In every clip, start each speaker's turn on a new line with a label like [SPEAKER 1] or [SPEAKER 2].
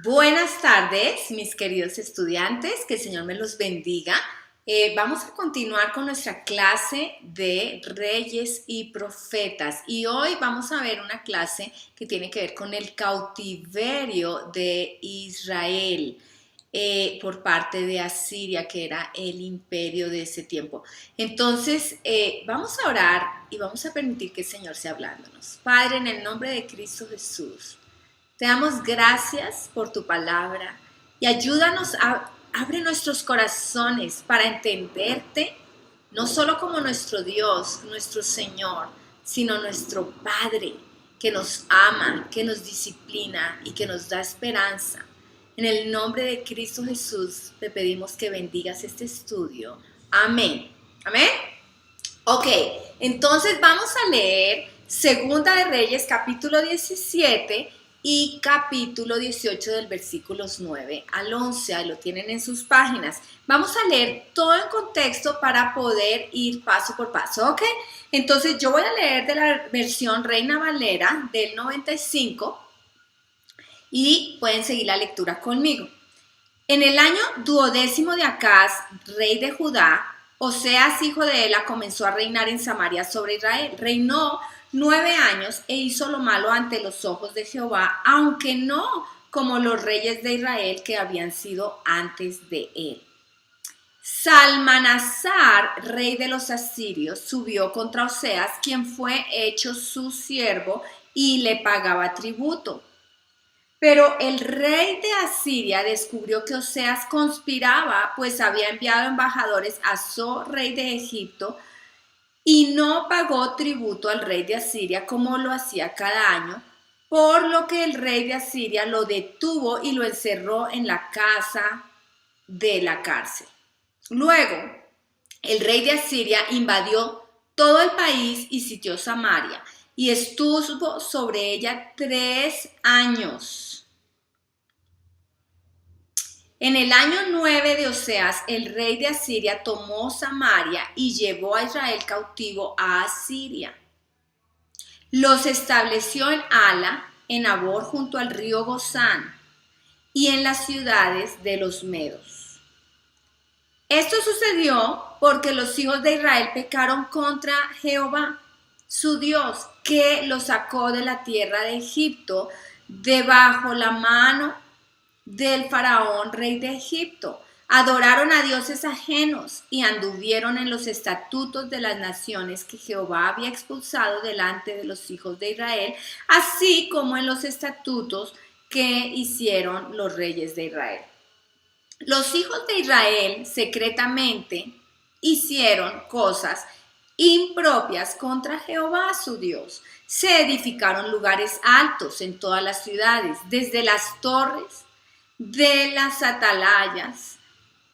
[SPEAKER 1] Buenas tardes, mis queridos estudiantes, que el Señor me los bendiga. Vamos a continuar con nuestra clase de Reyes y Profetas y hoy vamos a ver una clase que tiene que ver con el cautiverio de Israel por parte de Asiria, que era el imperio de ese tiempo. Entonces, vamos a orar y vamos a permitir que el Señor sea hablándonos. Padre, en el nombre de Cristo Jesús, te damos gracias por tu palabra y ayúdanos abre nuestros corazones para entenderte, no solo como nuestro Dios, nuestro Señor, sino nuestro Padre, que nos ama, que nos disciplina y que nos da esperanza. En el nombre de Cristo Jesús te pedimos que bendigas este estudio. Amén. Amén. Ok, entonces vamos a leer Segunda de Reyes, capítulo 17 y capítulo 18 del versículos 9 al 11, ahí lo tienen en sus páginas. Vamos a leer todo en contexto para poder ir paso por paso, ¿ok? Entonces yo voy a leer de la versión Reina Valera del 95 y pueden seguir la lectura conmigo. En el año 12º de Acaz, rey de Judá, Oseas, hijo de Ela, comenzó a reinar en Samaria sobre Israel. Reinó 9 años e hizo lo malo ante los ojos de Jehová, aunque no como los reyes de Israel que habían sido antes de él. Salmanasar, rey de los asirios, subió contra Oseas, quien fue hecho su siervo y le pagaba tributo. Pero el rey de Asiria descubrió que Oseas conspiraba, pues había enviado embajadores a So, rey de Egipto, y no pagó tributo al rey de Asiria como lo hacía cada año, por lo que el rey de Asiria lo detuvo y lo encerró en la casa de la cárcel. Luego, el rey de Asiria invadió todo el país y sitió Samaria, y estuvo sobre ella 3 años. En el año 9 de Oseas, el rey de Asiria tomó Samaria y llevó a Israel cautivo a Asiria. Los estableció en Ala, en Abor, junto al río Gozán, y en las ciudades de los medos. Esto sucedió porque los hijos de Israel pecaron contra Jehová, su Dios, que los sacó de la tierra de Egipto, debajo la mano del faraón, rey de Egipto. Adoraron a dioses ajenos y anduvieron en los estatutos de las naciones que Jehová había expulsado delante de los hijos de Israel, así como en los estatutos que hicieron los reyes de Israel. Los hijos de Israel secretamente hicieron cosas impropias contra Jehová su Dios. Se edificaron lugares altos en todas las ciudades, desde las torres de las atalayas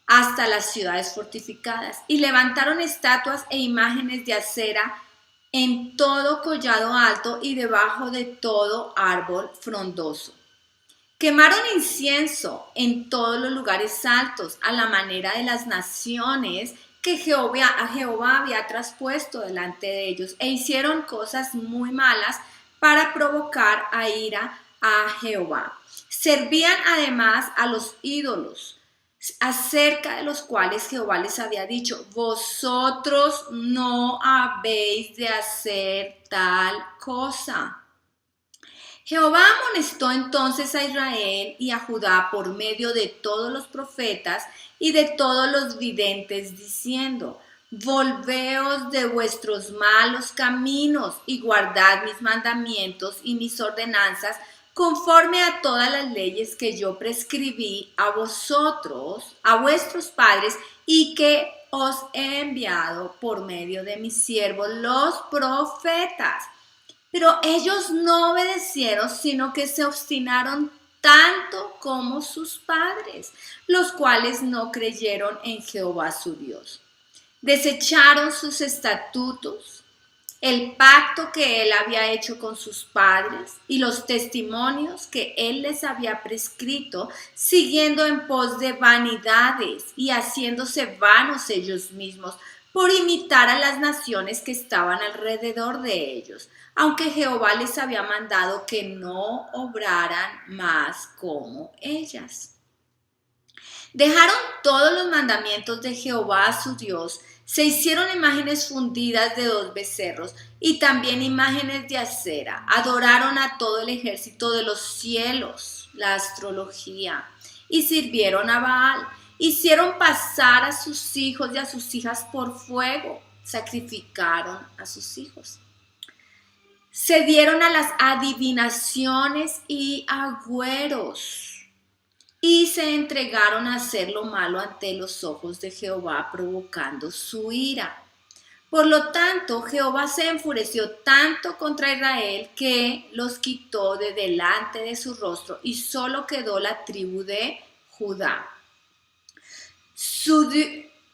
[SPEAKER 1] hasta las ciudades fortificadas, y levantaron estatuas e imágenes de acera en todo collado alto y debajo de todo árbol frondoso. Quemaron incienso en todos los lugares altos, a la manera de las naciones que Jehová había traspuesto delante de ellos, e hicieron cosas muy malas para provocar a ira a Jehová. Servían además a los ídolos, acerca de los cuales Jehová les había dicho: vosotros no habéis de hacer tal cosa. Jehová amonestó entonces a Israel y a Judá por medio de todos los profetas y de todos los videntes, diciendo: volveos de vuestros malos caminos y guardad mis mandamientos y mis ordenanzas, conforme a todas las leyes que yo prescribí a vosotros, a vuestros padres, y que os he enviado por medio de mis siervos los profetas. Pero ellos no obedecieron, sino que se obstinaron tanto como sus padres, los cuales no creyeron en Jehová su Dios. Desecharon sus estatutos, el pacto que él había hecho con sus padres y los testimonios que él les había prescrito, siguiendo en pos de vanidades y haciéndose vanos ellos mismos, por imitar a las naciones que estaban alrededor de ellos, aunque Jehová les había mandado que no obraran más como ellas. Dejaron todos los mandamientos de Jehová su Dios, se hicieron imágenes fundidas de 2 becerros y también imágenes de acera. Adoraron a todo el ejército de los cielos, la astrología, y sirvieron a Baal. Hicieron pasar a sus hijos y a sus hijas por fuego, sacrificaron a sus hijos. Se dieron a las adivinaciones y agüeros y se entregaron a hacer lo malo ante los ojos de Jehová, provocando su ira. Por lo tanto, Jehová se enfureció tanto contra Israel que los quitó de delante de su rostro y solo quedó la tribu de Judá.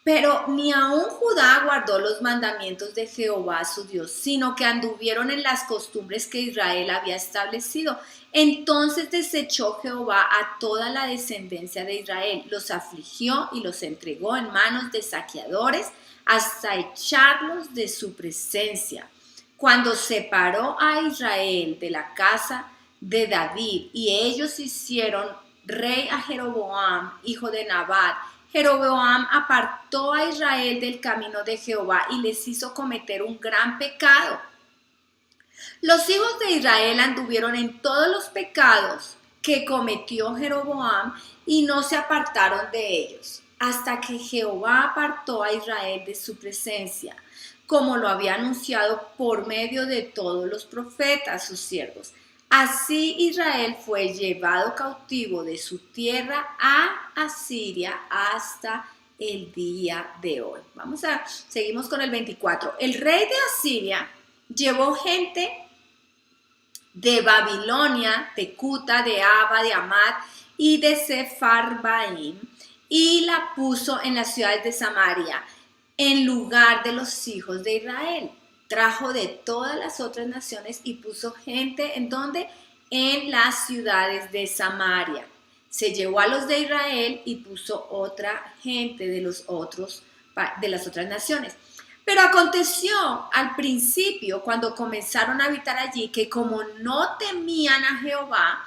[SPEAKER 1] Pero ni aun Judá guardó los mandamientos de Jehová su Dios, sino que anduvieron en las costumbres que Israel había establecido. Entonces desechó Jehová a toda la descendencia de Israel, los afligió y los entregó en manos de saqueadores hasta echarlos de su presencia. Cuando separó a Israel de la casa de David y ellos hicieron rey a Jeroboam, hijo de Nabat, Jeroboam apartó a Israel del camino de Jehová y les hizo cometer un gran pecado. Los hijos de Israel anduvieron en todos los pecados que cometió Jeroboam y no se apartaron de ellos, hasta que Jehová apartó a Israel de su presencia, como lo había anunciado por medio de todos los profetas, sus siervos. Así Israel fue llevado cautivo de su tierra a Asiria hasta el día de hoy. Seguimos con el 24. El rey de Asiria llevó gente de Babilonia, de Cuta, de Aba, de Amad y de Sepharvaim y la puso en las ciudades de Samaria en lugar de los hijos de Israel. Trajo de todas las otras naciones y puso gente en donde en las ciudades de Samaria. Se llevó a los de Israel y puso otra gente de las otras naciones. Pero aconteció al principio, cuando comenzaron a habitar allí, que como no temían a Jehová,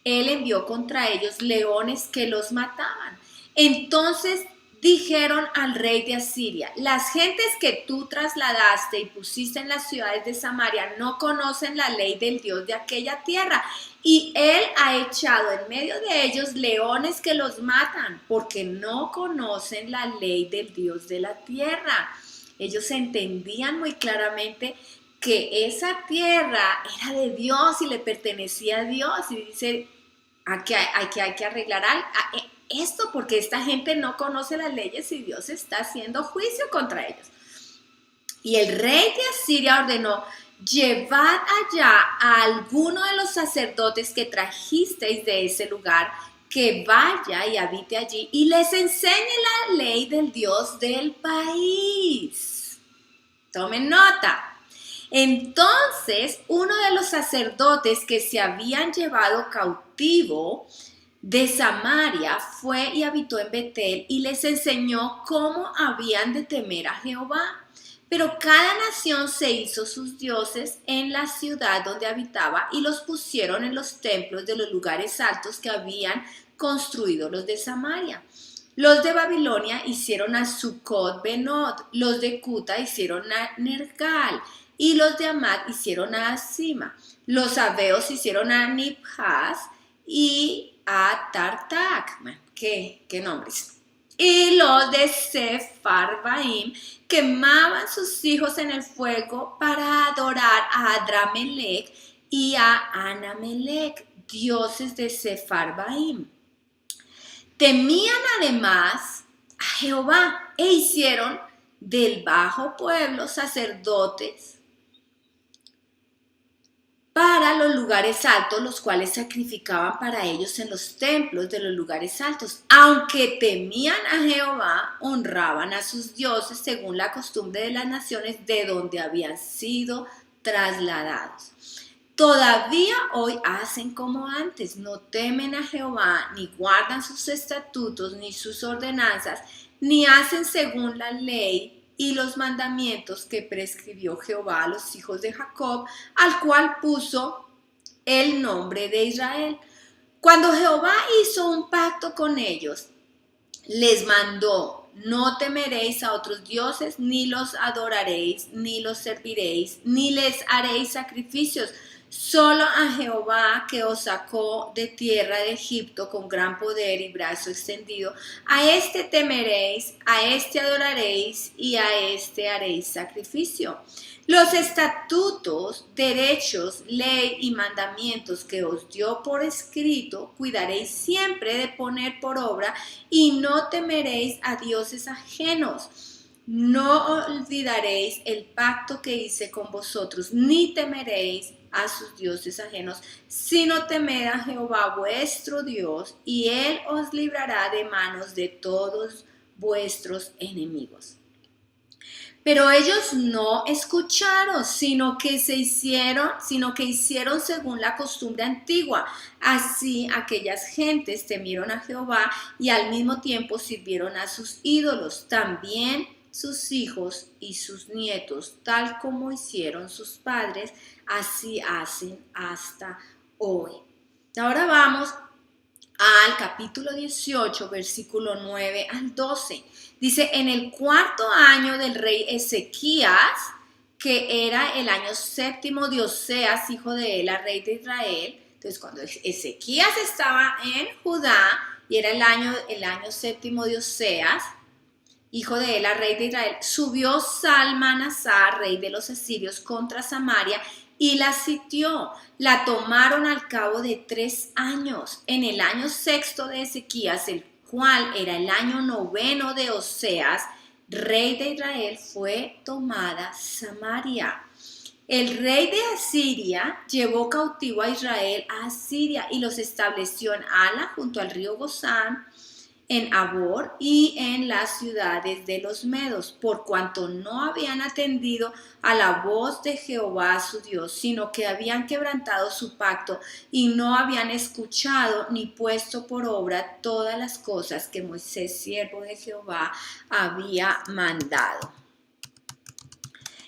[SPEAKER 1] él envió contra ellos leones que los mataban. Entonces dijeron al rey de Asiria: las gentes que tú trasladaste y pusiste en las ciudades de Samaria no conocen la ley del Dios de aquella tierra, y él ha echado en medio de ellos leones que los matan, porque no conocen la ley del Dios de la tierra. Ellos entendían muy claramente que esa tierra era de Dios y le pertenecía a Dios, y dice: hay que arreglar esto, porque esta gente no conoce las leyes y Dios está haciendo juicio contra ellos. Y el rey de Asiria ordenó: llevad allá a alguno de los sacerdotes que trajisteis de ese lugar, que vaya y habite allí y les enseñe la ley del Dios del país. Tomen nota. Entonces, uno de los sacerdotes que se habían llevado cautivo de Samaria fue y habitó en Betel y les enseñó cómo habían de temer a Jehová. Pero cada nación se hizo sus dioses en la ciudad donde habitaba y los pusieron en los templos de los lugares altos que habían construido los de Samaria. Los de Babilonia hicieron a Sucot Benot, los de Cuta hicieron a Nergal y los de Amad hicieron a Asima. Los sabeos hicieron a Nibhaz y a Tartak. ¿Qué nombres? Y los de Sepharvaim quemaban sus hijos en el fuego para adorar a Adramelech y a Anamelech, dioses de Sepharvaim. Temían además a Jehová e hicieron del bajo pueblo sacerdotes para los lugares altos, los cuales sacrificaban para ellos en los templos de los lugares altos. Aunque temían a Jehová, honraban a sus dioses según la costumbre de las naciones de donde habían sido trasladados. Todavía hoy hacen como antes, no temen a Jehová, ni guardan sus estatutos, ni sus ordenanzas, ni hacen según la ley y los mandamientos que prescribió Jehová a los hijos de Jacob, al cual puso el nombre de Israel. Cuando Jehová hizo un pacto con ellos, les mandó: no temeréis a otros dioses, ni los adoraréis, ni los serviréis, ni les haréis sacrificios. Solo a Jehová, que os sacó de tierra de Egipto con gran poder y brazo extendido, a éste temeréis, a éste adoraréis y a éste haréis sacrificio. Los estatutos, derechos, ley y mandamientos que os dio por escrito, cuidaréis siempre de poner por obra, y no temeréis a dioses ajenos. No olvidaréis el pacto que hice con vosotros, ni temeréis a sus dioses ajenos, sino temed a Jehová vuestro Dios, y él os librará de manos de todos vuestros enemigos. Pero ellos no escucharon, sino que hicieron según la costumbre antigua. Así aquellas gentes temieron a Jehová y al mismo tiempo sirvieron a sus ídolos, también sus hijos y sus nietos, tal como hicieron sus padres, así hacen hasta hoy. Ahora vamos al capítulo 18, versículo 9 al 12. Dice: en el cuarto año del rey Ezequías, que era el año séptimo de Oseas, hijo de Ela, rey de Israel. Entonces, cuando Ezequías estaba en Judá y era el año séptimo de Oseas, hijo de Ela, rey de Israel, subió Salmanasar, rey de los asirios, contra Samaria y la sitió. La tomaron al cabo de 3 años. En el año sexto de Ezequías, el cual era el año noveno de Oseas, rey de Israel, fue tomada Samaria. El rey de Asiria llevó cautivo a Israel a Asiria y los estableció en Ala, junto al río Gozán, en Abor y en las ciudades de los medos, por cuanto no habían atendido a la voz de Jehová su Dios, sino que habían quebrantado su pacto y no habían escuchado ni puesto por obra todas las cosas que Moisés, siervo de Jehová, había mandado.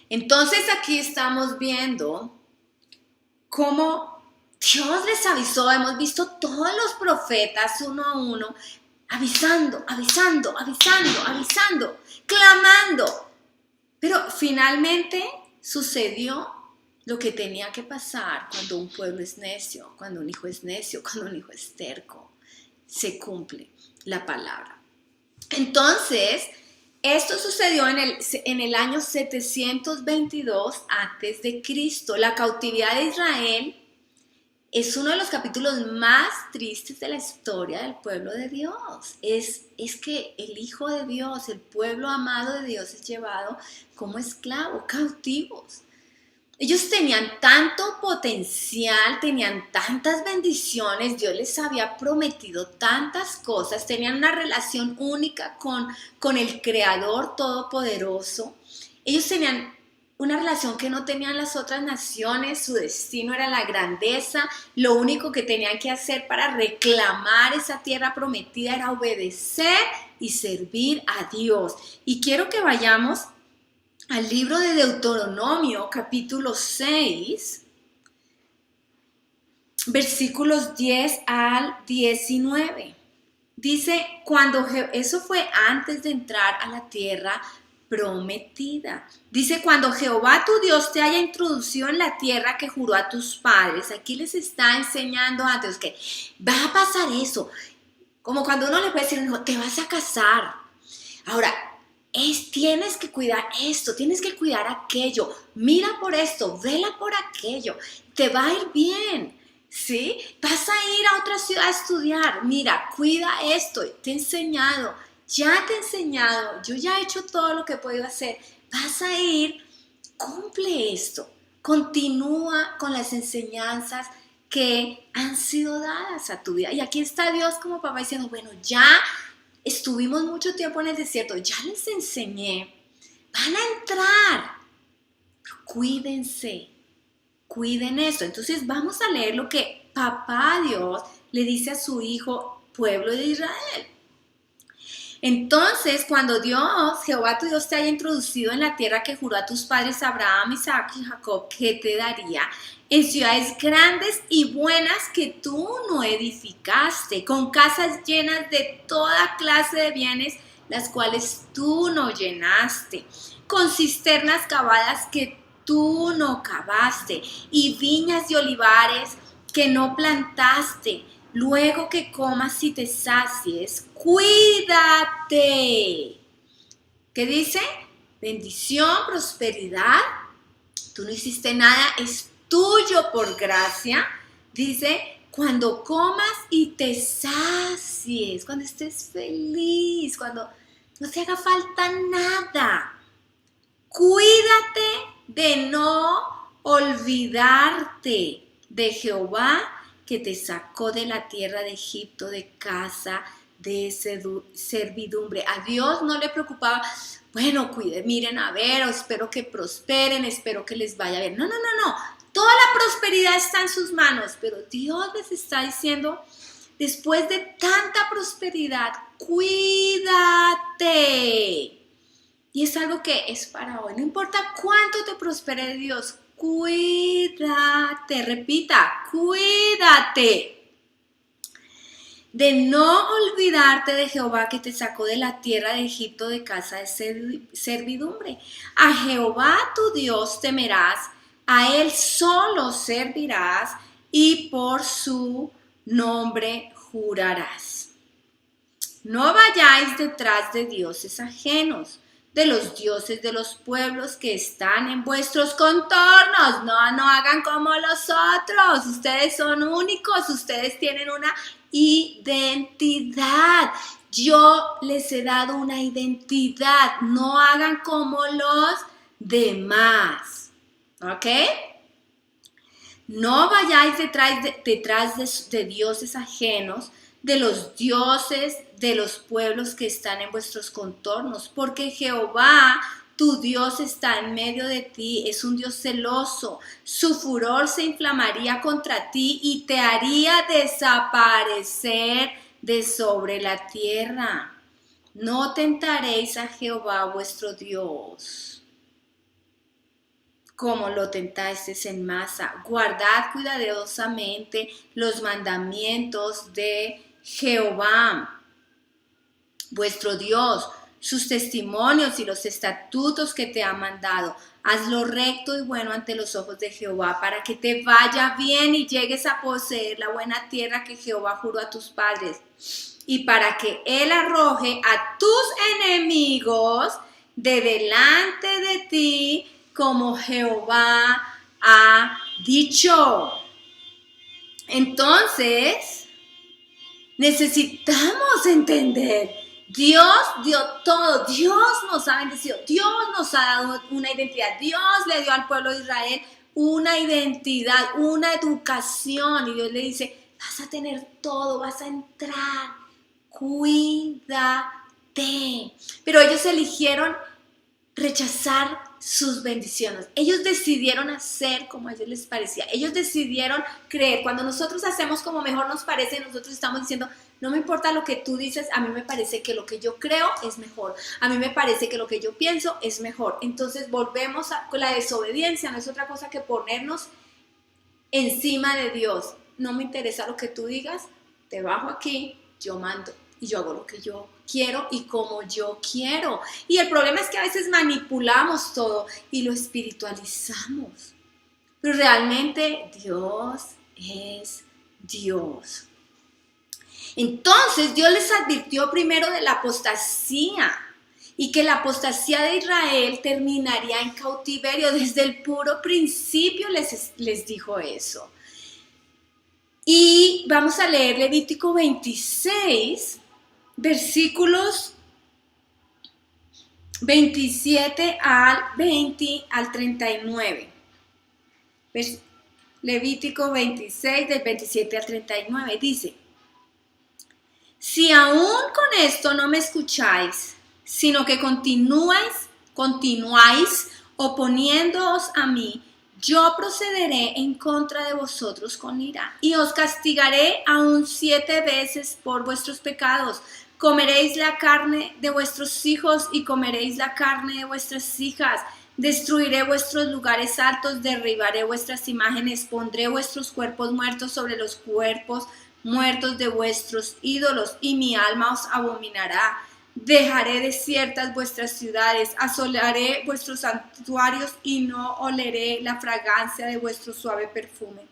[SPEAKER 1] Entonces aquí estamos viendo cómo Dios les avisó. Hemos visto todos los profetas uno a uno avisando, clamando. Pero finalmente sucedió lo que tenía que pasar cuando un pueblo es necio, cuando un hijo es necio, cuando un hijo es terco. Se cumple la palabra. Entonces, esto sucedió en el año 722 a.C. La cautividad de Israel es uno de los capítulos más tristes de la historia del pueblo de Dios. Es que el Hijo de Dios, el pueblo amado de Dios, es llevado como esclavo, cautivos. Ellos tenían tanto potencial, tenían tantas bendiciones, Dios les había prometido tantas cosas, tenían una relación única con el Creador Todopoderoso. Ellos tenían una relación que no tenían las otras naciones, su destino era la grandeza, lo único que tenían que hacer para reclamar esa tierra prometida era obedecer y servir a Dios. Y quiero que vayamos al libro de Deuteronomio, capítulo 6, versículos 10 al 19. Dice, eso fue antes de entrar a la tierra prometida. Dice, cuando Jehová tu Dios te haya introducido en la tierra que juró a tus padres. Aquí les está enseñando antes que va a pasar eso. Como cuando uno le puede decir a un hijo, te vas a casar. Ahora, tienes que cuidar esto, tienes que cuidar aquello. Mira por esto, vela por aquello. Te va a ir bien. ¿Sí? Vas a ir a otra ciudad a estudiar. Mira, cuida esto. Te he enseñado. Ya te he enseñado, yo ya he hecho todo lo que he podido hacer. Vas a ir, cumple esto. Continúa con las enseñanzas que han sido dadas a tu vida. Y aquí está Dios como papá diciendo, bueno, ya estuvimos mucho tiempo en el desierto, ya les enseñé. Van a entrar. Pero cuídense, cuiden esto. Entonces vamos a leer lo que papá Dios le dice a su hijo, pueblo de Israel. Entonces, cuando Jehová tu Dios te haya introducido en la tierra que juró a tus padres Abraham, Isaac y Jacob, que te daría, en ciudades grandes y buenas que tú no edificaste, con casas llenas de toda clase de bienes, las cuales tú no llenaste, con cisternas cavadas que tú no cavaste, y viñas y olivares que no plantaste. Luego que comas y te sacies, cuídate. ¿Qué dice? Bendición, prosperidad. Tú no hiciste nada, es tuyo por gracia. Dice, cuando comas y te sacies, cuando estés feliz, cuando no te haga falta nada. Cuídate de no olvidarte de Jehová, que te sacó de la tierra de Egipto, de casa de servidumbre. A Dios no le preocupaba, bueno, miren, a ver, espero que prosperen, espero que les vaya bien. No. Toda la prosperidad está en sus manos, pero Dios les está diciendo, después de tanta prosperidad, cuídate. Y es algo que es para hoy. No importa cuánto te prospere Dios, cuídate, repita, cuídate de no olvidarte de Jehová, que te sacó de la tierra de Egipto, de casa de servidumbre. A Jehová tu Dios temerás, a Él solo servirás y por su nombre jurarás. No vayáis detrás de dioses ajenos, de los dioses de los pueblos que están en vuestros contornos. No hagan como los otros. Ustedes son únicos, ustedes tienen una identidad. Yo les he dado una identidad. No hagan como los demás. ¿Ok? No vayáis detrás de dioses ajenos, de los dioses de los pueblos que están en vuestros contornos, porque Jehová, tu Dios, está en medio de ti, es un Dios celoso. Su furor se inflamaría contra ti y te haría desaparecer de sobre la tierra. No tentaréis a Jehová vuestro Dios, como lo tentasteis en Masa. Guardad cuidadosamente los mandamientos de Jehová, vuestro Dios, sus testimonios y los estatutos que te ha mandado. Haz lo recto y bueno ante los ojos de Jehová, para que te vaya bien y llegues a poseer la buena tierra que Jehová juró a tus padres, y para que Él arroje a tus enemigos de delante de ti, como Jehová ha dicho. Entonces, necesitamos entender, Dios dio todo, Dios nos ha bendecido, Dios nos ha dado una identidad, Dios le dio al pueblo de Israel una identidad, una educación, y Dios le dice, vas a tener todo, vas a entrar, cuídate. Pero ellos eligieron rechazar sus bendiciones. Ellos decidieron hacer como a ellos les parecía. Ellos decidieron creer. Cuando nosotros hacemos como mejor nos parece, nosotros estamos diciendo, no me importa lo que tú dices, a mí me parece que lo que yo creo es mejor. A mí me parece que lo que yo pienso es mejor. Entonces volvemos con la desobediencia, no es otra cosa que ponernos encima de Dios. No me interesa lo que tú digas, te bajo aquí, yo mando. Y yo hago lo que yo quiero y como yo quiero. Y el problema es que a veces manipulamos todo y lo espiritualizamos. Pero realmente Dios es Dios. Entonces Dios les advirtió primero de la apostasía y que la apostasía de Israel terminaría en cautiverio. Desde el puro principio les dijo eso. Y vamos a leer Levítico 26, versículos 27 al 39. Levítico 26, del 27 al 39, dice: si aún con esto no me escucháis, sino que continuáis oponiéndoos a mí, yo procederé en contra de vosotros con ira, y os castigaré aún 7 veces por vuestros pecados, Comeréis la carne de vuestros hijos y comeréis la carne de vuestras hijas. Destruiré vuestros lugares altos, derribaré vuestras imágenes, pondré vuestros cuerpos muertos sobre los cuerpos muertos de vuestros ídolos, y mi alma os abominará. Dejaré desiertas vuestras ciudades, asolaré vuestros santuarios y no oleré la fragancia de vuestro suave perfume.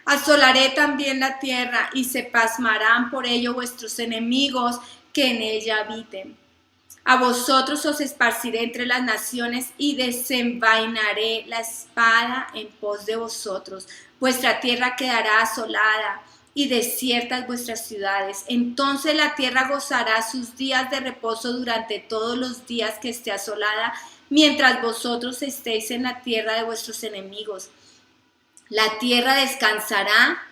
[SPEAKER 1] Asolaré también la tierra y se pasmarán por ello vuestros enemigos que en ella habiten. A vosotros os esparciré entre las naciones y desenvainaré la espada en pos de vosotros. Vuestra tierra quedará asolada y desiertas vuestras ciudades. Entonces la tierra gozará sus días de reposo durante todos los días que esté asolada, mientras vosotros estéis en la tierra de vuestros enemigos. La tierra descansará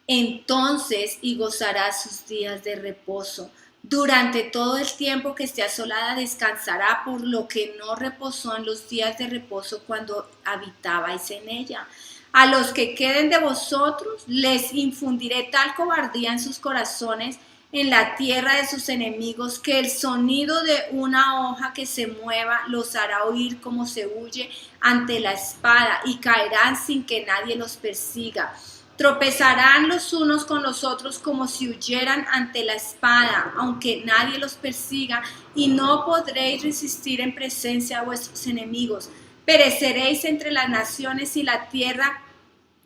[SPEAKER 1] entonces y gozará sus días de reposo. Durante todo el tiempo que esté asolada descansará, por lo que no reposó en los días de reposo cuando habitabais en ella. A los que queden de vosotros les infundiré tal cobardía en sus corazones en la tierra de sus enemigos, que el sonido de una hoja que se mueva los hará oír como se huye ante la espada, y caerán sin que nadie los persiga. Tropezarán los unos con los otros como si huyeran ante la espada, aunque nadie los persiga, y no podréis resistir en presencia de vuestros enemigos. Pereceréis entre las naciones y la tierra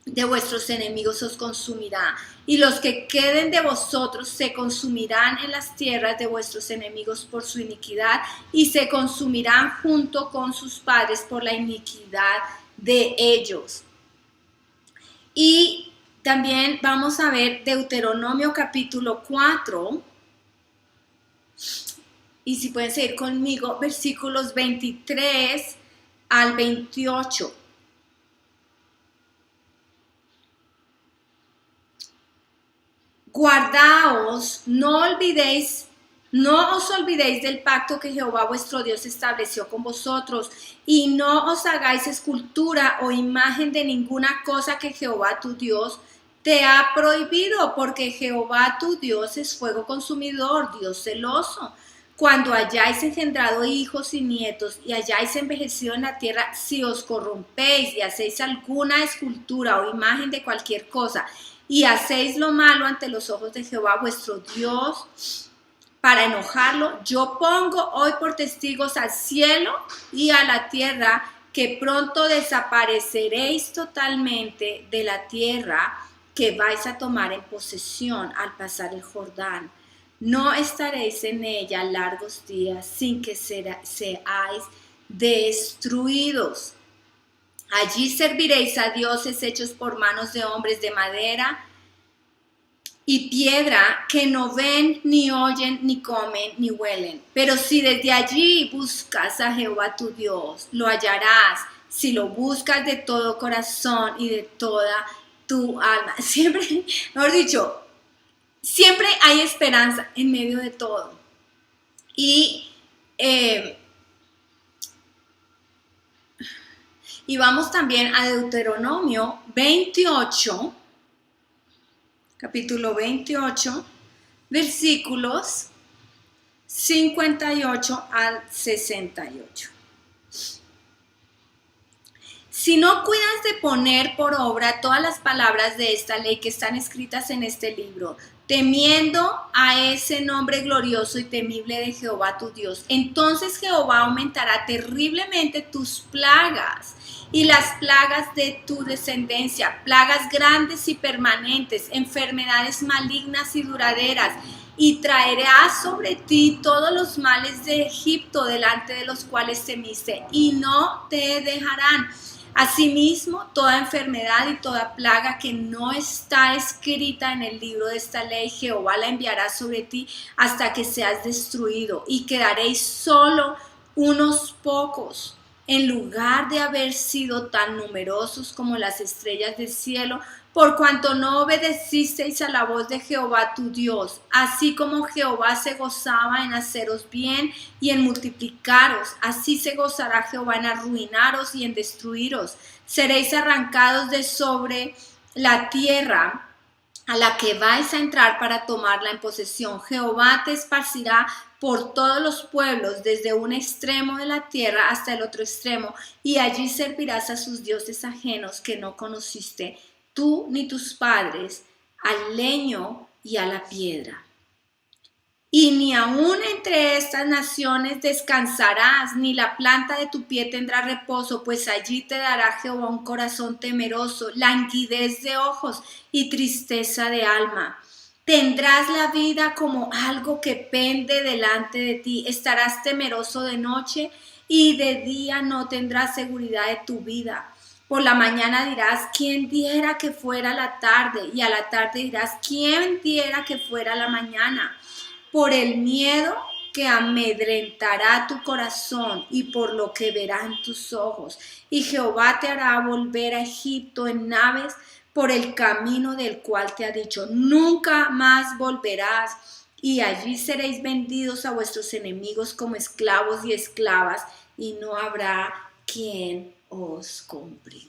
[SPEAKER 1] de vuestros enemigos os consumirá, y los que queden de vosotros se consumirán en las tierras de vuestros enemigos por su iniquidad, y se consumirán junto con sus padres por la iniquidad de ellos. Y también vamos a ver Deuteronomio capítulo 4, y si pueden seguir conmigo, versículos 23 al 28. Guardaos, no os olvidéis del pacto que Jehová vuestro Dios estableció con vosotros, y no os hagáis escultura o imagen de ninguna cosa que Jehová tu Dios te ha prohibido, porque Jehová tu Dios es fuego consumidor, Dios celoso. Cuando hayáis engendrado hijos y nietos y hayáis envejecido en la tierra, si os corrompéis y hacéis alguna escultura o imagen de cualquier cosa, y hacéis lo malo ante los ojos de Jehová vuestro Dios para enojarlo, yo pongo hoy por testigos al cielo y a la tierra que pronto desapareceréis totalmente de la tierra que vais a tomar en posesión al pasar el Jordán. No estaréis en ella largos días sin que seáis destruidos. Allí serviréis a dioses hechos por manos de hombres de madera y piedra, que no ven, ni oyen, ni comen, ni huelen. Pero si desde allí buscas a Jehová tu Dios, lo hallarás, si lo buscas de todo corazón y de toda tu alma. Siempre, mejor dicho, siempre hay esperanza en medio de todo. Y vamos también a Deuteronomio 28, capítulo 28, versículos 58 al 68. Si no cuidas de poner por obra todas las palabras de esta ley que están escritas en este libro, temiendo a ese nombre glorioso y temible de Jehová tu Dios, entonces Jehová aumentará terriblemente tus plagas y las plagas de tu descendencia, plagas grandes y permanentes, enfermedades malignas y duraderas, y traerá sobre ti todos los males de Egipto delante de los cuales temiste, y no te dejarán. Asimismo, toda enfermedad y toda plaga que no está escrita en el libro de esta ley, Jehová la enviará sobre ti hasta que seas destruido, y quedaréis solo unos pocos, en lugar de haber sido tan numerosos como las estrellas del cielo, por cuanto no obedecisteis a la voz de Jehová tu Dios, así como Jehová se gozaba en haceros bien y en multiplicaros, así se gozará Jehová en arruinaros y en destruiros. Seréis arrancados de sobre la tierra a la que vais a entrar para tomarla en posesión. Jehová te esparcirá por todos los pueblos, desde un extremo de la tierra hasta el otro extremo, y allí servirás a sus dioses ajenos que no conociste, tú ni tus padres, al leño y a la piedra. Y ni aun entre estas naciones descansarás, ni la planta de tu pie tendrá reposo, pues allí te dará Jehová un corazón temeroso, languidez de ojos y tristeza de alma. Tendrás la vida como algo que pende delante de ti, estarás temeroso de noche y de día no tendrás seguridad de tu vida. Por la mañana dirás, ¿quién diera que fuera la tarde? Y a la tarde dirás, ¿quién diera que fuera la mañana? Por el miedo que amedrentará tu corazón y por lo que verán tus ojos. Y Jehová te hará volver a Egipto en naves por el camino del cual te ha dicho, nunca más volverás. Y allí seréis vendidos a vuestros enemigos como esclavos y esclavas, y no habrá quien os compre.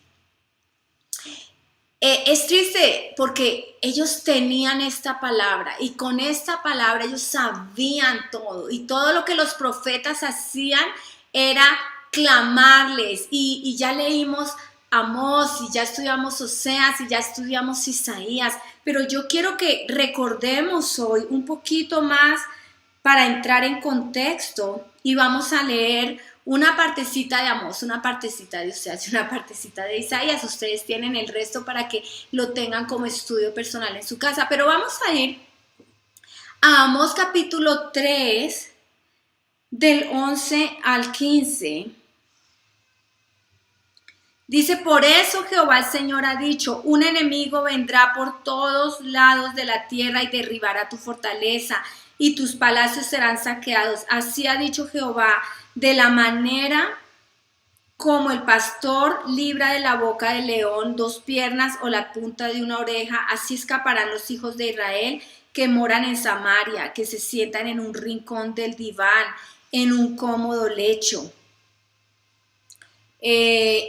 [SPEAKER 1] Es triste porque ellos tenían esta palabra y con esta palabra ellos sabían todo y todo lo que los profetas hacían era clamarles y ya leímos Amós y ya estudiamos Oseas y ya estudiamos Isaías, pero yo quiero que recordemos hoy un poquito más para entrar en contexto y vamos a leer una partecita de Amós, una partecita de Oseas y una partecita de Isaías. Ustedes tienen el resto para que lo tengan como estudio personal en su casa. Pero vamos a ir a Amós capítulo 3, del 11 al 15. Dice, por eso Jehová el Señor ha dicho, un enemigo vendrá por todos lados de la tierra y derribará tu fortaleza y tus palacios serán saqueados. Así ha dicho Jehová, de la manera como el pastor libra de la boca del león 2 piernas o la punta de una oreja, así escaparán los hijos de Israel que moran en Samaria, que se sientan en un rincón del diván, en un cómodo lecho.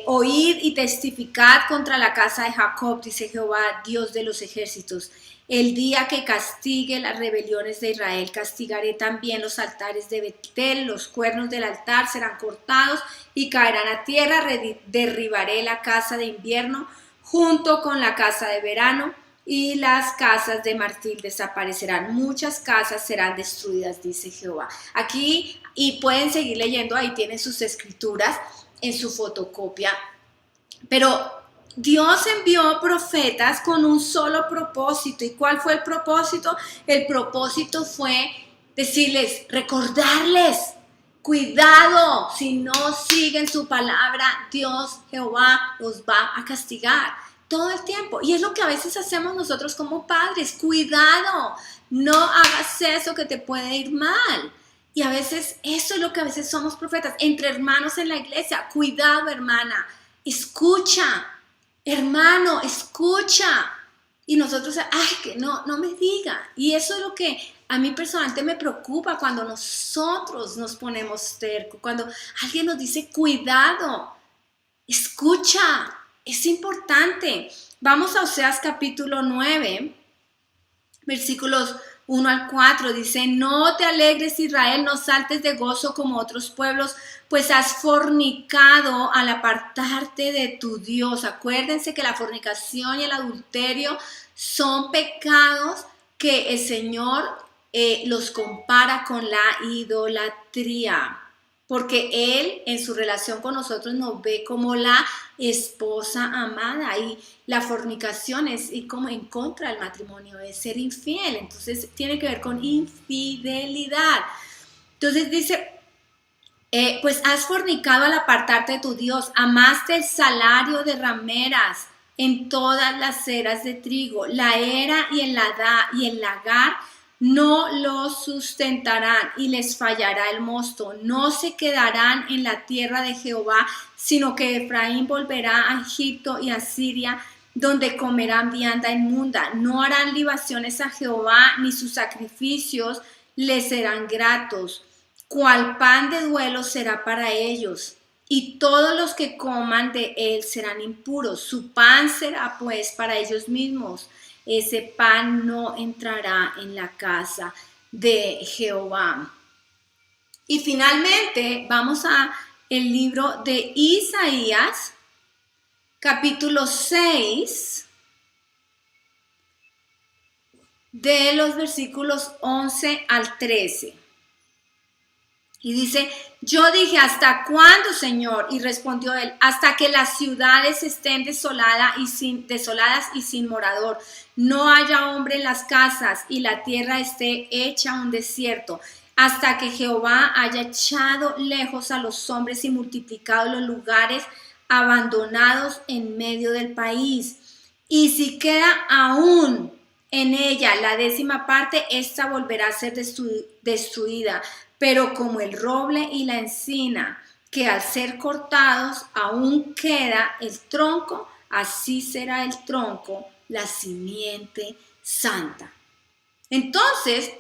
[SPEAKER 1] Oíd y testificad contra la casa de Jacob, dice Jehová, Dios de los ejércitos. El día que castigue las rebeliones de Israel, castigaré también los altares de Betel, los cuernos del altar serán cortados y caerán a tierra, derribaré la casa de invierno junto con la casa de verano y las casas de marfil desaparecerán, muchas casas serán destruidas, dice Jehová. Aquí, y pueden seguir leyendo, ahí tienen sus escrituras en su fotocopia, pero Dios envió profetas con un solo propósito. ¿Y cuál fue el propósito? El propósito fue decirles, recordarles, cuidado, si no siguen su palabra, Dios, Jehová, los va a castigar todo el tiempo. Y es lo que a veces hacemos nosotros como padres, cuidado, no hagas eso que te puede ir mal. Y a veces, eso es lo que a veces somos profetas, entre hermanos en la iglesia, cuidado hermana, escucha. Hermano, escucha. Y nosotros, ay, que no me diga. Y eso es lo que a mí personalmente me preocupa cuando nosotros nos ponemos tercos, cuando alguien nos dice, cuidado, escucha, es importante. Vamos a Oseas capítulo 9, versículos 1 al 4, dice, no te alegres Israel, no saltes de gozo como otros pueblos, pues has fornicado al apartarte de tu Dios. Acuérdense que la fornicación y el adulterio son pecados que el Señor los compara con la idolatría. Porque Él en su relación con nosotros nos ve como la esposa amada y la fornicación es y como en contra del matrimonio, es ser infiel. Entonces tiene que ver con infidelidad. Entonces dice, pues has fornicado al apartarte de tu Dios, amaste el salario de rameras en todas las eras de trigo, la era y el lagar no los sustentarán y les fallará el mosto, no se quedarán en la tierra de Jehová, sino que Efraín volverá a Egipto y a Siria, donde comerán vianda inmunda, no harán libaciones a Jehová, ni sus sacrificios les serán gratos, cual pan de duelo será para ellos, y todos los que coman de él serán impuros, su pan será pues para ellos mismos, ese pan no entrará en la casa de Jehová. Y finalmente vamos a el libro de Isaías, capítulo 6, de los versículos 11 al 13. Y dice, yo dije, ¿hasta cuándo, Señor? Y respondió él, hasta que las ciudades estén desoladas y sin morador, no haya hombre en las casas y la tierra esté hecha un desierto, hasta que Jehová haya echado lejos a los hombres y multiplicado los lugares abandonados en medio del país. Y si queda aún en ella la 10ª parte, esta volverá a ser destruida. Pero como el roble y la encina, que al ser cortados aún queda el tronco, así será el tronco, la simiente santa. Entonces,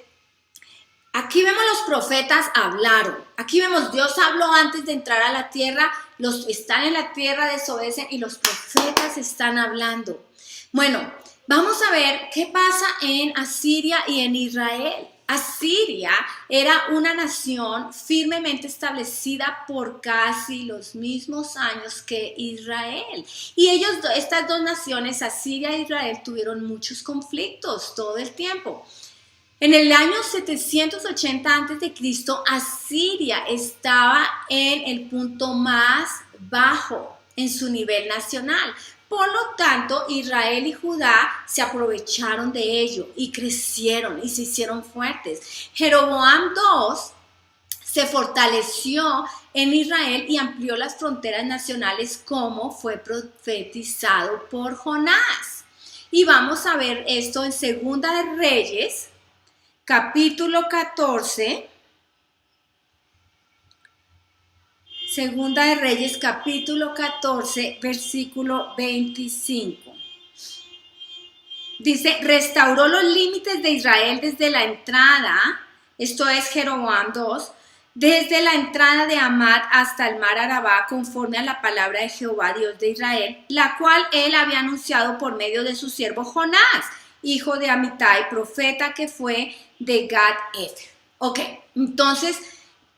[SPEAKER 1] aquí vemos los profetas hablaron. Aquí vemos Dios habló antes de entrar a la tierra, los están en la tierra, desobedecen y los profetas están hablando. Bueno, vamos a ver qué pasa en Asiria y en Israel. Asiria era una nación firmemente establecida por casi los mismos años que Israel. Y estas dos naciones, Asiria e Israel, tuvieron muchos conflictos todo el tiempo. En el año 780 a.C., Asiria estaba en el punto más bajo en su nivel nacional. Por lo tanto, Israel y Judá se aprovecharon de ello y crecieron y se hicieron fuertes. Jeroboam II se fortaleció en Israel y amplió las fronteras nacionales como fue profetizado por Jonás. Y vamos a ver esto en Segunda de Reyes, capítulo 14. Segunda de Reyes, capítulo 14, versículo 25. Dice, restauró los límites de Israel desde la entrada, esto es Jeroboam II, desde la entrada de Amad hasta el mar Arabá, conforme a la palabra de Jehová, Dios de Israel, la cual él había anunciado por medio de su siervo Jonás, hijo de Amitai, profeta que fue de Gad-Ed. Ok, entonces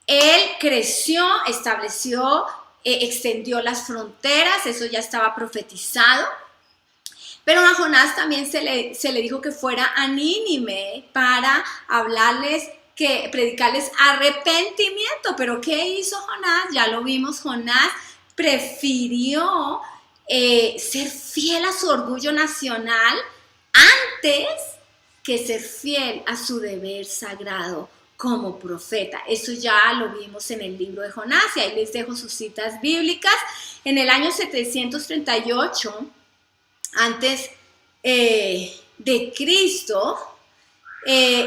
[SPEAKER 1] él creció, estableció, extendió las fronteras, eso ya estaba profetizado. Pero a Jonás también se le dijo que fuera a Nínive para hablarles, predicarles arrepentimiento. Pero ¿qué hizo Jonás? Ya lo vimos, Jonás prefirió ser fiel a su orgullo nacional antes que ser fiel a su deber sagrado como profeta. Eso ya lo vimos en el libro de Jonás y ahí les dejo sus citas bíblicas. En el año 738 antes de Cristo,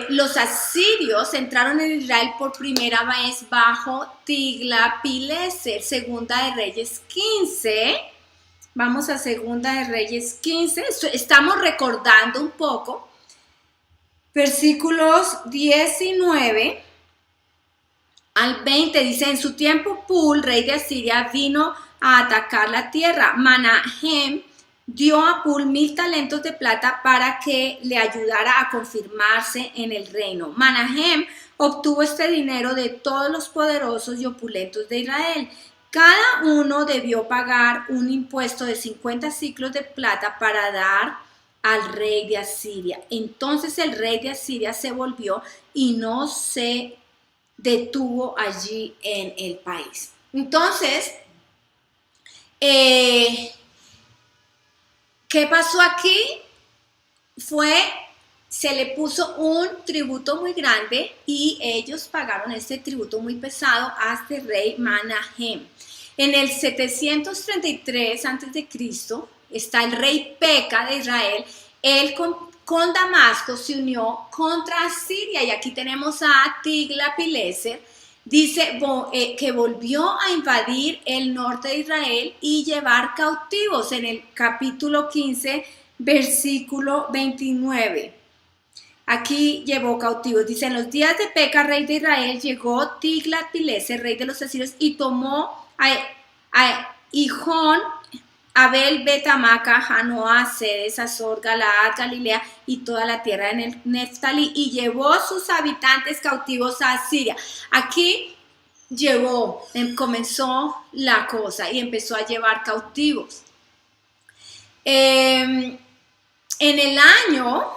[SPEAKER 1] los asirios entraron en Israel por primera vez bajo Tiglat-Pileser. Segunda de Reyes 15. Vamos a Segunda de Reyes 15. Estamos recordando un poco. Versículos 19 al 20 dice, en su tiempo Pul, rey de Asiria, vino a atacar la tierra. Manahem dio a Pul 1000 talentos de plata para que le ayudara a confirmarse en el reino. Manahem obtuvo este dinero de todos los poderosos y opulentos de Israel. Cada uno debió pagar un impuesto de 50 siclos de plata para dar al rey de Asiria. Entonces el rey de Asiria se volvió y no se detuvo allí en el país. Entonces, ¿qué pasó aquí? Se le puso un tributo muy grande y ellos pagaron este tributo muy pesado a este rey Manahem. En el 733 a.C., está el rey Peca de Israel. Él con Damasco se unió contra Asiria y aquí tenemos a Tiglat-Pileser. Dice que volvió a invadir el norte de Israel y llevar cautivos en el capítulo 15, versículo 29. Aquí llevó cautivos. Dice, en los días de Peca, rey de Israel, llegó Tiglat-Pileser, rey de los asirios, y tomó a Abel, Betamaca, Janoa, Sedes, Azor, Galaad, Galilea y toda la tierra de Neftalí, y llevó sus habitantes cautivos a Asiria. Aquí comenzó la cosa y empezó a llevar cautivos. En el año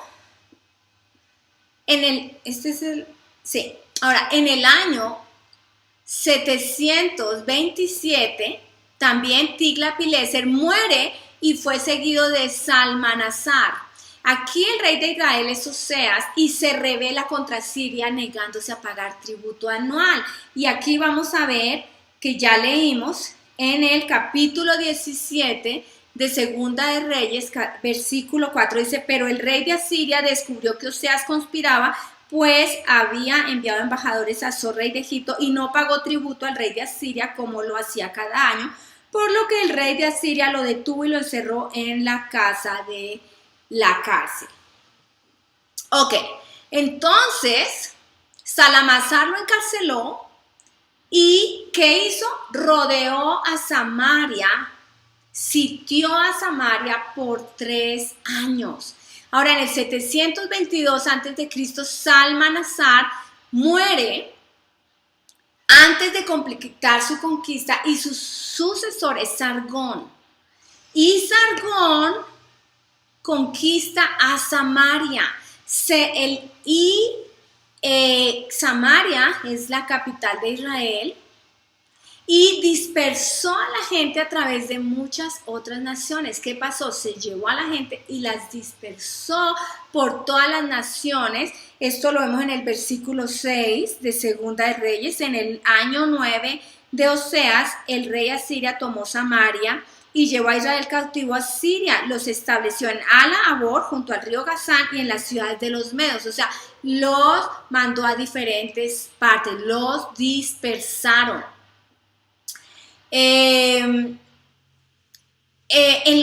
[SPEAKER 1] 727, también Tiglat-Pileser muere y fue seguido de Salmanasar. Aquí el rey de Israel es Oseas y se rebela contra Siria negándose a pagar tributo anual. Y aquí vamos a ver que ya leímos en el capítulo 17 de Segunda de Reyes, versículo 4, dice: pero el rey de Asiria descubrió que Oseas conspiraba, pues había enviado embajadores a Azor, rey de Egipto, y no pagó tributo al rey de Asiria como lo hacía cada año, por lo que el rey de Asiria lo detuvo y lo encerró en la casa de la cárcel. Ok, entonces Salamazar lo encarceló y ¿qué hizo? Rodeó a Samaria, sitió a Samaria por 3 años. Ahora, en el 722 a.C., Salmanasar muere antes de completar su conquista y su sucesor es Sargón. Y Sargón conquista a Samaria. Samaria es la capital de Israel y dispersó a la gente a través de muchas otras naciones. ¿Qué pasó? Se llevó a la gente y las dispersó por todas las naciones. Esto lo vemos en el versículo 6 de Segunda de Reyes. En el año 9 de Oseas, el rey de Asiria tomó Samaria y llevó a Israel cautivo a Siria. Los estableció en Ala Abor, junto al río Gazán, y en las ciudades de los medos. O sea, los mandó a diferentes partes, los dispersaron. En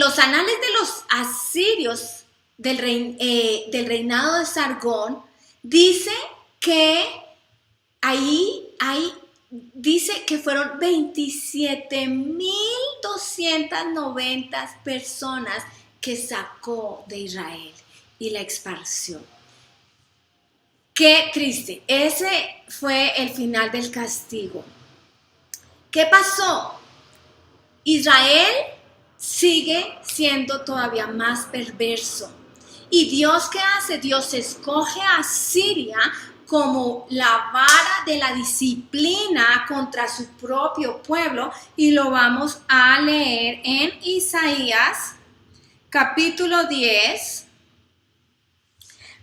[SPEAKER 1] los anales de los asirios del reinado de Sargón, dice que dice que fueron 27.290 personas que sacó de Israel y la esparció. Qué triste. Ese fue el final del castigo. ¿Qué pasó? Israel sigue siendo todavía más perverso. ¿Y Dios qué hace? Dios escoge a Siria como la vara de la disciplina contra su propio pueblo, y lo vamos a leer en Isaías capítulo 10,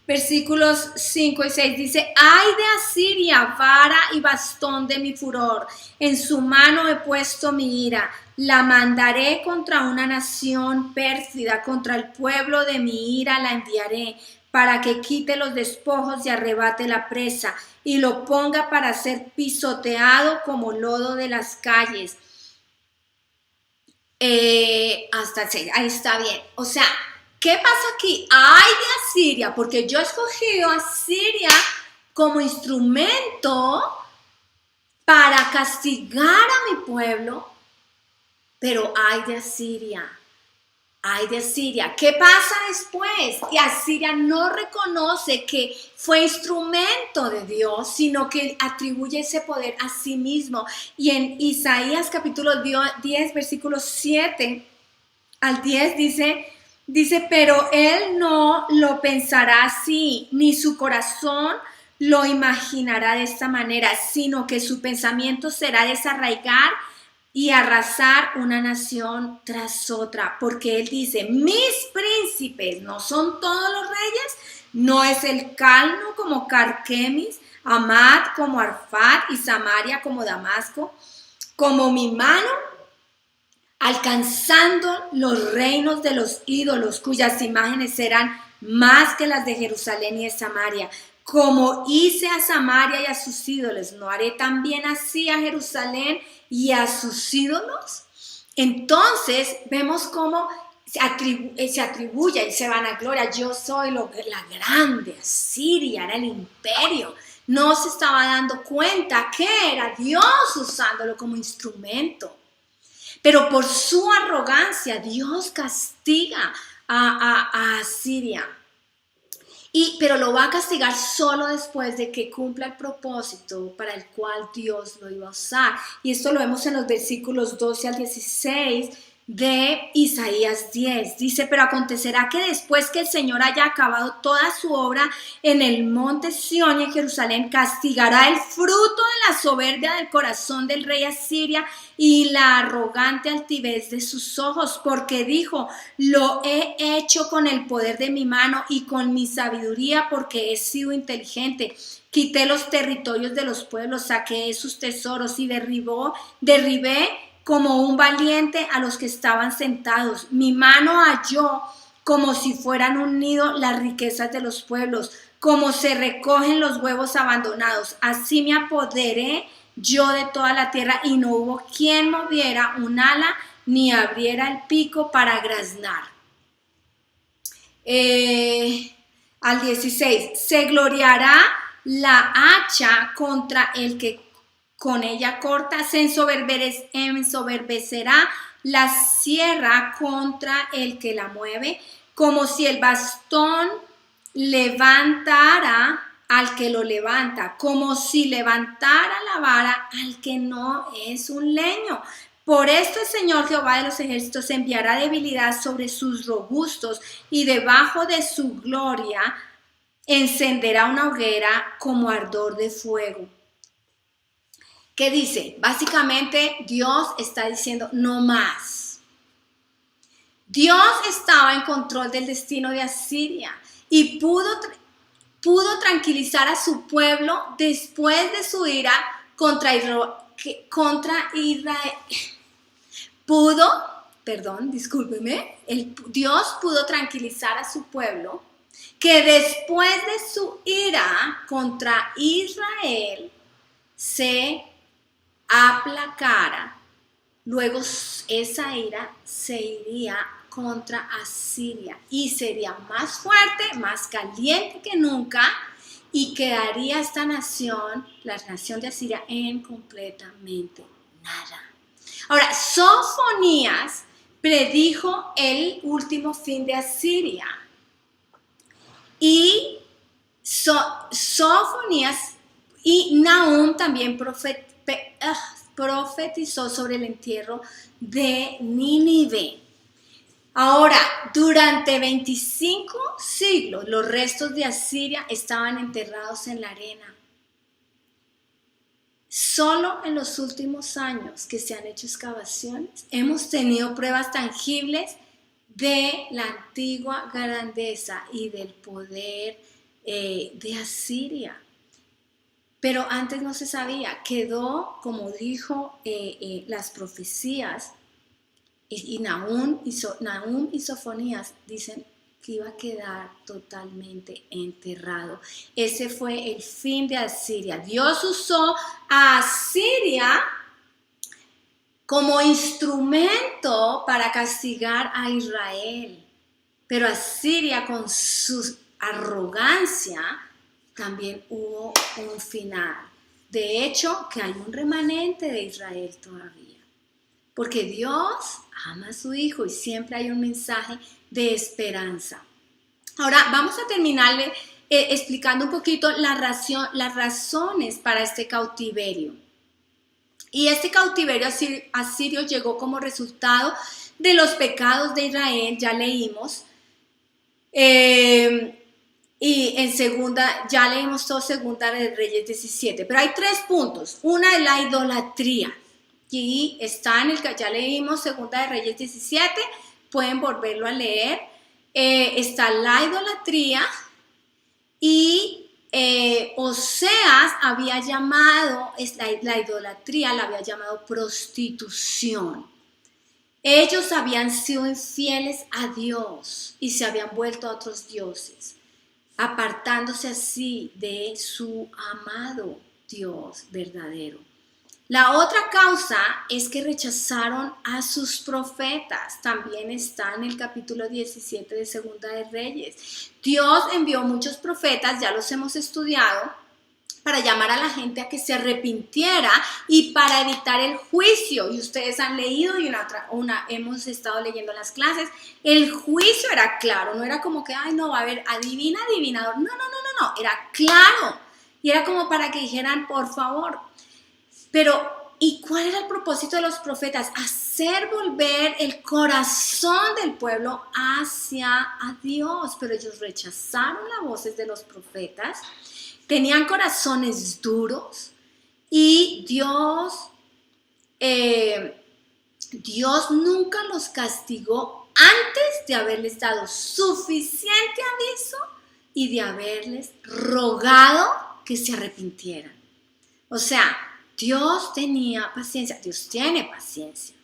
[SPEAKER 1] versículos 5 y 6, dice: ay de Asiria, vara y bastón de mi furor, en su mano he puesto mi ira, la mandaré contra una nación pérfida, contra el pueblo de mi ira la enviaré, para que quite los despojos y arrebate la presa, y lo ponga para ser pisoteado como lodo de las calles. Hasta el 6, ahí está bien. O sea, ¿qué pasa aquí? Ay de Asiria, porque yo he escogido a Siria como instrumento para castigar a mi pueblo, pero ay de Asiria. Ay de Asiria. ¿Qué pasa después? Y Asiria no reconoce que fue instrumento de Dios, sino que atribuye ese poder a sí mismo. Y en Isaías capítulo 10, versículos 7 al 10 dice, pero él no lo pensará así, ni su corazón lo imaginará de esta manera, sino que su pensamiento será desarraigar y arrasar una nación tras otra, porque él dice: mis príncipes no son todos los reyes, no es el Calno como Carquemis, Amad como Arfad y Samaria como Damasco, como mi mano alcanzando los reinos de los ídolos, cuyas imágenes serán más que las de Jerusalén y de Samaria. Como hice a Samaria y a sus ídolos, ¿no haré también así a Jerusalén y a sus ídolos? Entonces vemos cómo se atribuye y se vanagloria: yo soy la grande Asiria, era el imperio. No se estaba dando cuenta que era Dios usándolo como instrumento. Pero por su arrogancia, Dios castiga a Asiria. Pero lo va a castigar solo después de que cumpla el propósito para el cual Dios lo iba a usar. Y esto lo vemos en los versículos 12 al 16 de Isaías 10. Dice, pero acontecerá que después que el Señor haya acabado toda su obra en el monte Sión y en Jerusalén, castigará el fruto de la soberbia del corazón del rey Asiria y la arrogante altivez de sus ojos, porque dijo, lo he hecho con el poder de mi mano y con mi sabiduría, porque he sido inteligente. Quité los territorios de los pueblos, saqué sus tesoros y derribé como un valiente a los que estaban sentados. Mi mano halló como si fueran un nido las riquezas de los pueblos, como se recogen los huevos abandonados. Así me apoderé yo de toda la tierra y no hubo quien moviera un ala ni abriera el pico para graznar. Al 16, se gloriará la hacha contra el que con ella corta, se ensoberbecerá la sierra contra el que la mueve, como si el bastón levantara al que lo levanta, como si levantara la vara al que no es un leño. Por esto el Señor Jehová de los ejércitos enviará debilidad sobre sus robustos y debajo de su gloria encenderá una hoguera como ardor de fuego. ¿Qué dice? Básicamente Dios está diciendo no más. Dios estaba en control del destino de Asiria y pudo tranquilizar a su pueblo después de su ira contra Israel. Dios pudo tranquilizar a su pueblo que después de su ira contra Israel se aplacara, luego esa ira se iría contra Asiria y sería más fuerte, más caliente que nunca y quedaría esta nación, la nación de Asiria, en completamente nada. Ahora, Sofonías predijo el último fin de Asiria y Sofonías y Nahum también profetizó sobre el entierro de Nínive. Ahora, durante 25 siglos, los restos de Asiria estaban enterrados en la arena. Solo en los últimos años que se han hecho excavaciones, hemos tenido pruebas tangibles de la antigua grandeza y del poder de Asiria. Pero antes no se sabía, quedó, como dijo las profecías, y Nahum y Sofonías dicen que iba a quedar totalmente enterrado. Ese fue el fin de Asiria. Dios usó a Asiria como instrumento para castigar a Israel. Pero Asiria, con su arrogancia, también hubo un final. De hecho, que hay un remanente de Israel todavía. Porque Dios ama a su Hijo y siempre hay un mensaje de esperanza. Ahora vamos a terminarle explicando un poquito las razones para este cautiverio. Y este cautiverio asirio llegó como resultado de los pecados de Israel, ya leímos. Y en segunda, ya leímos todo Segunda de Reyes 17. Pero hay 3 puntos. Una es la idolatría. Y está en ya leímos Segunda de Reyes 17, pueden volverlo a leer. Está la idolatría y Oseas había llamado, la idolatría la había llamado prostitución. Ellos habían sido infieles a Dios y se habían vuelto a otros dioses, apartándose así de su amado Dios verdadero. La otra causa es que rechazaron a sus profetas. También está en el capítulo 17 de Segunda de Reyes. Dios envió muchos profetas, ya los hemos estudiado, para llamar a la gente a que se arrepintiera y para evitar el juicio. Y ustedes han leído y hemos estado leyendo las clases. El juicio era claro, no era como que, ay, no, va a haber adivinador. No, era claro. Y era como para que dijeran, por favor. Pero, ¿y cuál era el propósito de los profetas? Hacer volver el corazón del pueblo hacia a Dios. Pero ellos rechazaron las voces de los profetas, tenían corazones duros y Dios nunca los castigó antes de haberles dado suficiente aviso y de haberles rogado que se arrepintieran. O sea, Dios tenía paciencia, Dios tiene paciencia.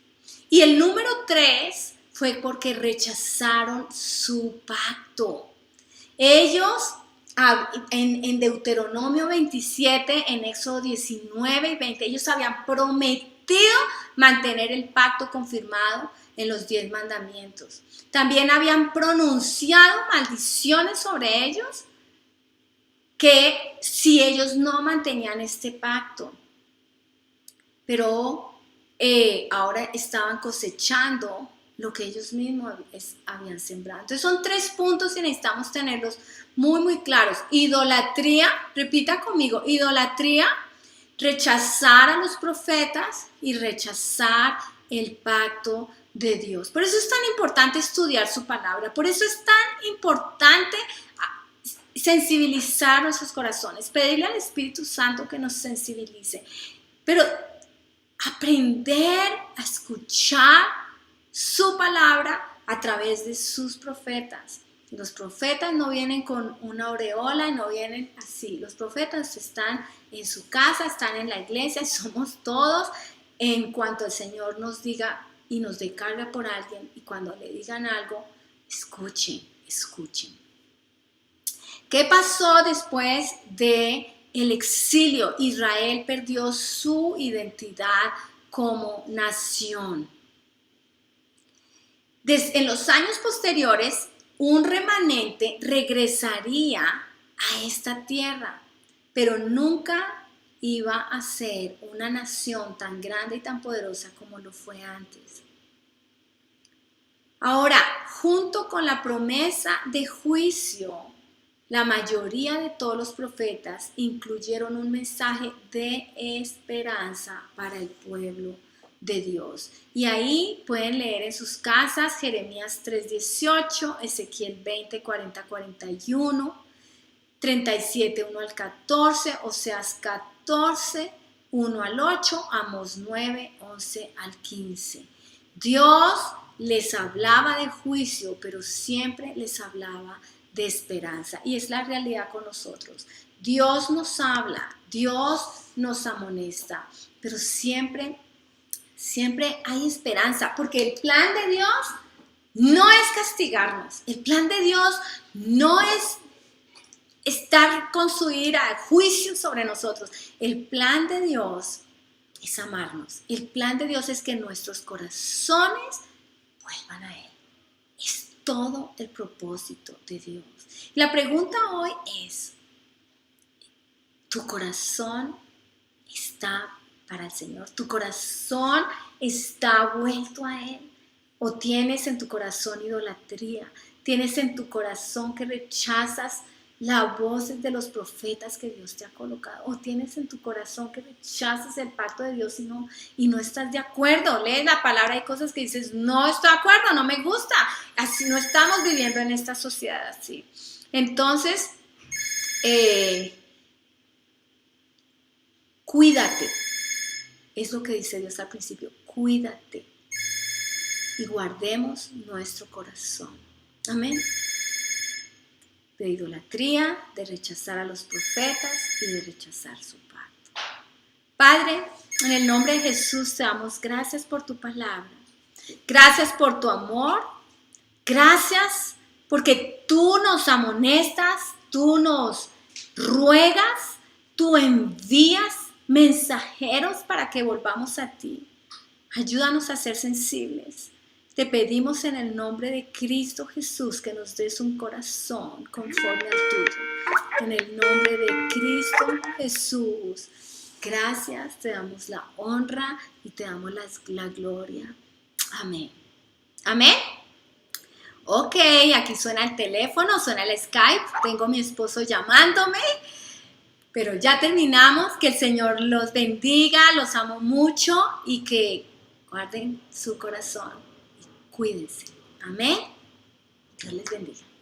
[SPEAKER 1] Y el número 3 fue porque rechazaron su pacto. Ellos, en Deuteronomio 27, en Éxodo 19 y 20, ellos habían prometido mantener el pacto confirmado en los 10 mandamientos. También habían pronunciado maldiciones sobre ellos, que si ellos no mantenían este pacto. Pero ahora estaban cosechando lo que ellos mismos habían sembrado. Entonces son 3 puntos y necesitamos tenerlos muy, muy claros. Idolatría, repita conmigo, idolatría, rechazar a los profetas y rechazar el pacto de Dios. Por eso es tan importante estudiar su palabra, por eso es tan importante sensibilizar nuestros corazones, pedirle al Espíritu Santo que nos sensibilice, pero aprender a escuchar su palabra a través de sus profetas. Los profetas no vienen con una aureola, no vienen así. Los profetas están en su casa, están en la iglesia, somos todos. En cuanto el Señor nos diga y nos dé carga por alguien, y cuando le digan algo, escuchen. ¿Qué pasó después del exilio? Israel perdió su identidad como nación. En los años posteriores, un remanente regresaría a esta tierra, pero nunca iba a ser una nación tan grande y tan poderosa como lo fue antes. Ahora, junto con la promesa de juicio, la mayoría de todos los profetas incluyeron un mensaje de esperanza para el pueblo de Dios. Y ahí pueden leer en sus casas Jeremías 3:18, Ezequiel 20, 40, 41, 37, 1 al 14, Oseas 14, 1 al 8, Amós 9, 11 al 15. Dios les hablaba de juicio, pero siempre les hablaba de esperanza. Y es la realidad con nosotros. Dios nos habla, Dios nos amonesta, pero siempre hay esperanza, porque el plan de Dios no es castigarnos. El plan de Dios no es estar con su ira, juicio sobre nosotros. El plan de Dios es amarnos. El plan de Dios es que nuestros corazones vuelvan a Él. Es todo el propósito de Dios. La pregunta hoy es, ¿tu corazón está para el Señor? ¿Tu corazón está vuelto a Él? ¿O tienes en tu corazón idolatría? ¿Tienes en tu corazón que rechazas la voz de los profetas que Dios te ha colocado? ¿O tienes en tu corazón que rechazas el pacto de Dios y no estás de acuerdo? Lees la palabra, hay cosas que dices, no estoy de acuerdo, no me gusta. Así no estamos viviendo en esta sociedad así. Entonces, cuídate. Es lo que dice Dios al principio, cuídate y guardemos nuestro corazón. Amén. De idolatría, de rechazar a los profetas y de rechazar su pacto. Padre, en el nombre de Jesús te damos gracias por tu palabra. Gracias por tu amor. Gracias porque tú nos amonestas, tú nos ruegas, tú envías mensajeros para que volvamos a ti. Ayúdanos a ser sensibles. Te pedimos en el nombre de Cristo Jesús que nos des un corazón conforme al tuyo. en el nombre de Cristo Jesús. Gracias, te damos la honra y te damos la gloria. Amén. Amén. Ok, aquí suena el teléfono, suena el Skype, tengo a mi esposo llamándome, pero ya terminamos. Que el Señor los bendiga, los amo mucho y que guarden su corazón y cuídense. Amén. Dios les bendiga.